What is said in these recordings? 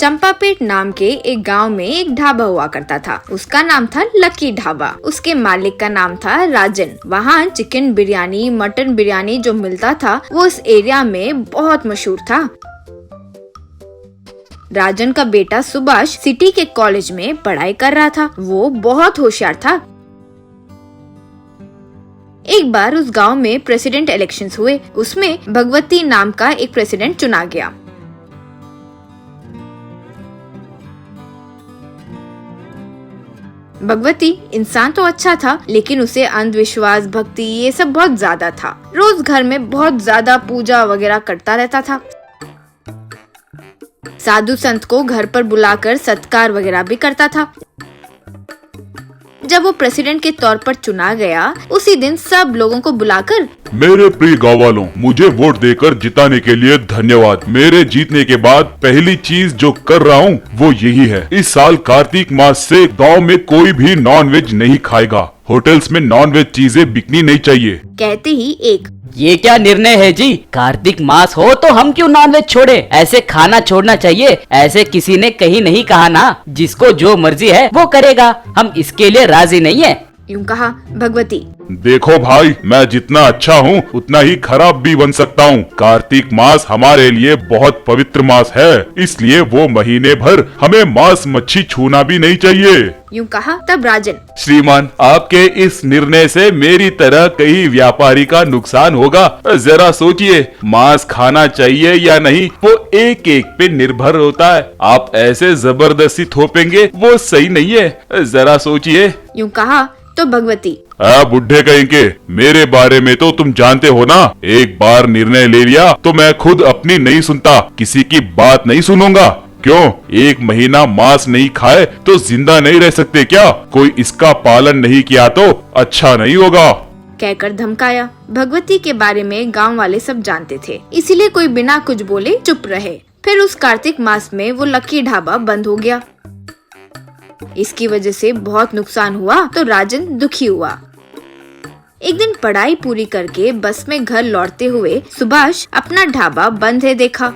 चंपापेट नाम के एक गांव में एक ढाबा हुआ करता था। उसका नाम था लकी ढाबा। उसके मालिक का नाम था राजन। वहाँ चिकन बिरयानी, मटन बिरयानी जो मिलता था वो इस एरिया में बहुत मशहूर था। राजन का बेटा सुभाष सिटी के कॉलेज में पढ़ाई कर रहा था। वो बहुत होशियार था। एक बार उस गांव में प्रेसिडेंट इलेक्शंस हुए। उसमें भगवती नाम का एक प्रेसिडेंट चुना गया। भगवती इंसान तो अच्छा था, लेकिन उसे अंधविश्वास, भक्ति ये सब बहुत ज्यादा था। रोज घर में बहुत ज्यादा पूजा वगैरह करता रहता था। साधु संत को घर पर बुलाकर सत्कार वगैरह भी करता था। जब वो प्रेसिडेंट के तौर पर चुना गया, उसी दिन सब लोगों को बुलाकर, मेरे प्रिय गाँव वालों, मुझे वोट देकर जिताने के लिए धन्यवाद। मेरे जीतने के बाद पहली चीज जो कर रहा हूँ वो यही है, इस साल कार्तिक मास से गांव में कोई भी नॉन वेज नहीं खाएगा। होटल्स में नॉन वेज चीजें बिकनी नहीं चाहिए। कहते ही एक, ये क्या निर्णय है जी? कार्तिक मास हो तो हम क्यों नॉनवेज छोड़े? ऐसे खाना छोड़ना चाहिए। ऐसे किसी ने कहीं नहीं कहा ना, जिसको जो मर्जी है वो करेगा। हम इसके लिए राजी नहीं है। यूं कहा भगवती। देखो भाई, मैं जितना अच्छा हूँ उतना ही खराब भी बन सकता हूँ। कार्तिक मास हमारे लिए बहुत पवित्र मास है, इसलिए वो महीने भर हमें मांस मच्छी छूना भी नहीं चाहिए। यूं कहा तब राजन, श्रीमान, आपके इस निर्णय से मेरी तरह कई व्यापारी का नुकसान होगा। जरा सोचिए, मांस खाना चाहिए या नहीं वो एक एक पे निर्भर होता है। आप ऐसे जबरदस्ती थोपेंगे वो सही नहीं है। जरा सोचिए। यूं कहा तो भगवती, बुढ़े कहीं के, मेरे बारे में तो तुम जानते हो ना। एक बार निर्णय ले लिया तो मैं खुद अपनी नहीं सुनता, किसी की बात नहीं सुनूंगा। क्यों? एक महीना मांस नहीं खाए तो जिंदा नहीं रह सकते क्या? कोई इसका पालन नहीं किया तो अच्छा नहीं होगा, कहकर धमकाया। भगवती के बारे में गांव वाले सब जानते थे, इसीलिए कोई बिना कुछ बोले चुप रहे। फिर उस कार्तिक मास में वो लकी ढाबा बंद हो गया। इसकी वजह से बहुत नुकसान हुआ तो राजन दुखी हुआ। एक दिन पढ़ाई पूरी करके बस में घर लौटते हुए सुभाष अपना ढाबा बंद है देखा।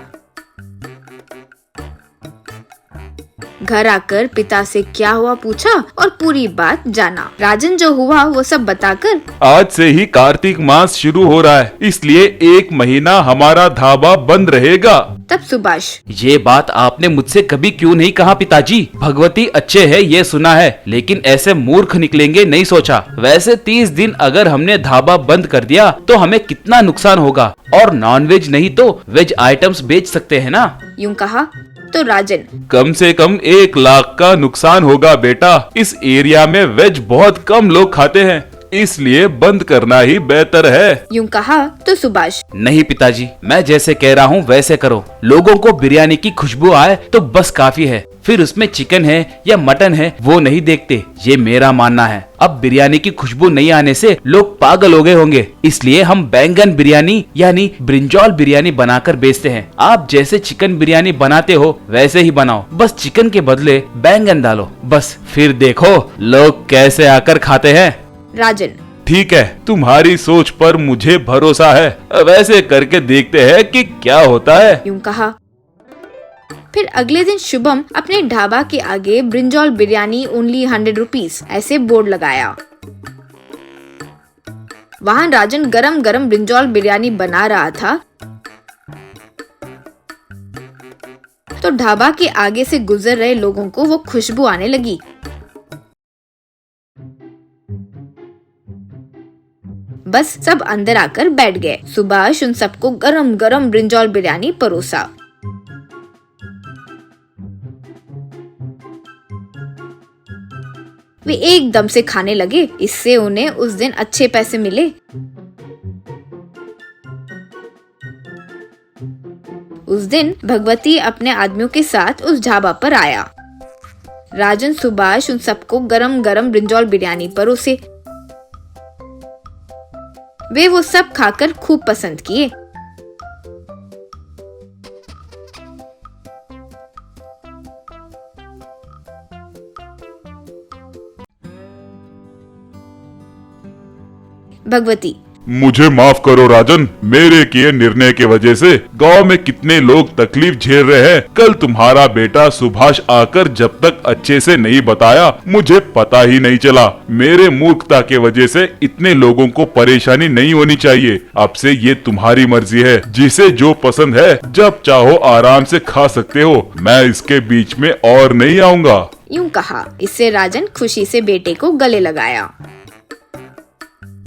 घर आकर पिता से क्या हुआ पूछा और पूरी बात जाना। राजन जो हुआ वो सब बताकर, आज से ही कार्तिक मास शुरू हो रहा है, इसलिए एक महीना हमारा ढाबा बंद रहेगा। तब सुभाष, ये बात आपने मुझसे कभी क्यों नहीं कहा पिताजी? भगवती अच्छे है ये सुना है, लेकिन ऐसे मूर्ख निकलेंगे नहीं सोचा। वैसे 30 दिन अगर हमने ढाबा बंद कर दिया तो हमें कितना नुकसान होगा, और नॉनवेज नहीं तो वेज आइटम्स बेच सकते हैं ना। यूं कहा तो राजन, कम से कम 1 लाख का नुकसान होगा बेटा। इस एरिया में वेज बहुत कम लोग खाते हैं, इसलिए बंद करना ही बेहतर है। यूं कहा तो सुभाष, नहीं पिताजी, मैं जैसे कह रहा हूँ वैसे करो। लोगों को बिरयानी की खुशबू आए तो बस काफी है, फिर उसमें चिकन है या मटन है वो नहीं देखते। ये मेरा मानना है। अब बिरयानी की खुशबू नहीं आने से लोग पागल हो गए होंगे, इसलिए हम बैंगन बिरयानी यानी ब्रिंजॉल बिरयानी बनाकर बेचते हैं। आप जैसे चिकन बिरयानी बनाते हो वैसे ही बनाओ, बस चिकन के बदले बैंगन डालो, बस फिर देखो लोग कैसे आकर खाते हैं। राजन, ठीक है, तुम्हारी सोच पर मुझे भरोसा है। वैसे करके देखते हैं कि क्या होता है। यूं कहा। फिर अगले दिन शुभम अपने ढाबा के आगे ब्रिंजॉल बिरयानी ओनली 100 रुपीज ऐसे बोर्ड लगाया। वहाँ राजन गरम गरम ब्रिंजॉल बिरयानी बना रहा था तो ढाबा के आगे से गुजर रहे लोगों को वो खुशबू आने लगी। बस सब अंदर आकर बैठ गए। सुभाष उन सबको गरम गरम ब्रिंजॉल बिरयानी परोसा। वे एकदम से खाने लगे। इससे उन्हें उस दिन अच्छे पैसे मिले। उस दिन भगवती अपने आदमियों के साथ उस ढाबा पर आया। राजन, सुभाष उन सबको गरम गरम ब्रिंजॉल बिरयानी परोसे। वे वो सब खाकर खूब पसंद किए। भगवती, मुझे माफ करो राजन, मेरे किए निर्णय के वजह से गांव में कितने लोग तकलीफ झेल रहे हैं। कल तुम्हारा बेटा सुभाष आकर जब तक अच्छे से नहीं बताया मुझे पता ही नहीं चला। मेरे मूर्खता के वजह से इतने लोगों को परेशानी नहीं होनी चाहिए। अब से ये तुम्हारी मर्जी है, जिसे जो पसंद है जब चाहो आराम से खा सकते हो। मैं इसके बीच में और नहीं आऊँगा। यूं कहा। इससे राजन खुशी से बेटे को गले लगाया।